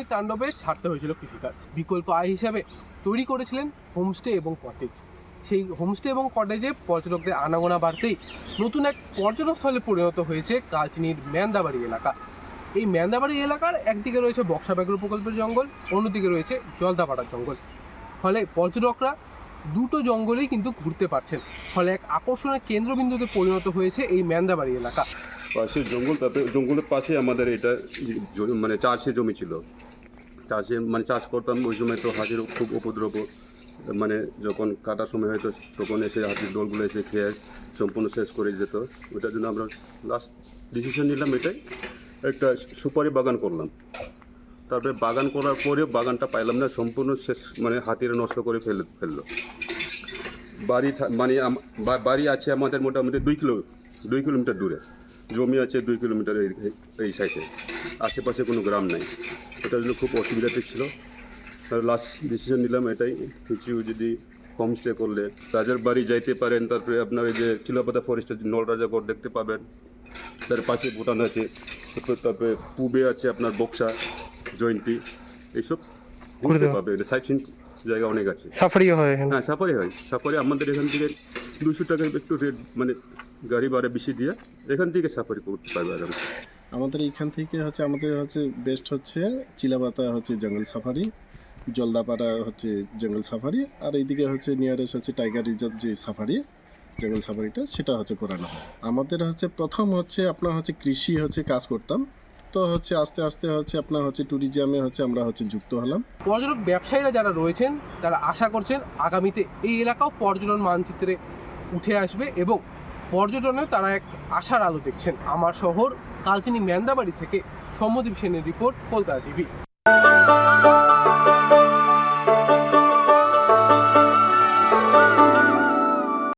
রাজধানীর তাণ্ডবে ছাড়তে হয়েছিল কৃষিকাজ। বিকল্প আয় হিসাবে তৈরি করেছিলেন হোমস্টে এবং কটেজ। সেই হোমস্টে এবং কটেজে পর্যটকদের আনাগোনা বাড়তেই নতুন এক পর্যটনস্থলে পরিণত হয়েছে কালচিনির ম্যান্দাবাড়ি এলাকা। এই ম্যান্দাবাড়ি এলাকার একদিকে রয়েছে বক্সা ব্যাঘ্র প্রকল্পের জঙ্গল, অন্যদিকে রয়েছে জলদাপাড়ার জঙ্গল। ফলে পর্যটকরা দুটো জঙ্গলেই কিন্তু ঘুরতে পারছেন। ফলে এক আকর্ষণের কেন্দ্রবিন্দুতে পরিণত হয়েছে এই ম্যান্দাবাড়ি এলাকা। পাশে জঙ্গল, তারপরে জঙ্গলের পাশে আমাদের এটা মানে চাষের জমি ছিল। চাষে মানে চাষ করতাম, ওই সময় তো হাতির খুব উপদ্রব, মানে যখন কাটার সময় হয়তো তখন এসে হাতির দলগুলো এসে খেয়ে সম্পূর্ণ শেষ করে যেত। ওটার জন্য আমরা লাস্ট ডিসিশন নিলাম এটাই, একটা সুপারি বাগান করলাম। তারপরে বাগান করার পরেও বাগানটা পাইলাম না, সম্পূর্ণ শেষ, মানে হাতিরা নষ্ট করে ফেললো। বাড়ি আছে আমাদের মোটামুটি 2 কিলোমিটার দূরে, জমি আছে 2 কিলোমিটার এই সাইডে, আশেপাশে কোনো গ্রাম নাই। এটার জন্য খুব অসুবিধাতে ছিল। লাস্ট ডিসিশন নিলাম এটাই, কিছু যদি হোমস্টে করলে রাজার বাড়ি যাইতে পারেন, তারপরে আপনার এই যে চিলাপাতা ফরেস্টের নলরাজাগড় দেখতে পাবেন, তার পাশে ভুটান আছে, তারপরে পূবে আছে আপনার বক্সা, জয়ন্তী, এইসব ঘুরতে পাবে। সাইট সিন জায়গা অনেক আছে, সাফারিও হয়। হ্যাঁ সাফারি হয়। সাফারি আমাদের এখান থেকে 200 টাকা একটু রেট, মানে গাড়ি ভাড়া বেশি দিয়ে এখান থেকে সাফারি করতে পারবে আরাম। আমাদের এইখান থেকে আমাদের বেস্ট চিলাপাতা জঙ্গল সাফারি, জলদাপাড়া জঙ্গল সাফারি, আর এইদিকে নিয়ারেস্ট টাইগার রিজার্ভ যে সাফারি জঙ্গল সাফারিটা, সেটা করানো হয়। আমাদের প্রথম আপনার কৃষি কাজ করতাম, তো আস্তে আস্তে আপনার ট্যুরিজমে আমরা যুক্ত হলাম। পর্যটক ব্যবসায়ীরা যারা রয়েছেন তারা আশা করছেন আগামীতে এই এলাকাও পর্যটন মানচিত্রে উঠে আসবে এবং পর্যটনেও তারা এক আশার আলো দেখছেন। আমার শহর কালচিনি ম্যান্দাবাড়ি থেকে সৌম্যদীপ সেনের রিপোর্ট, কলকাতা টিভি।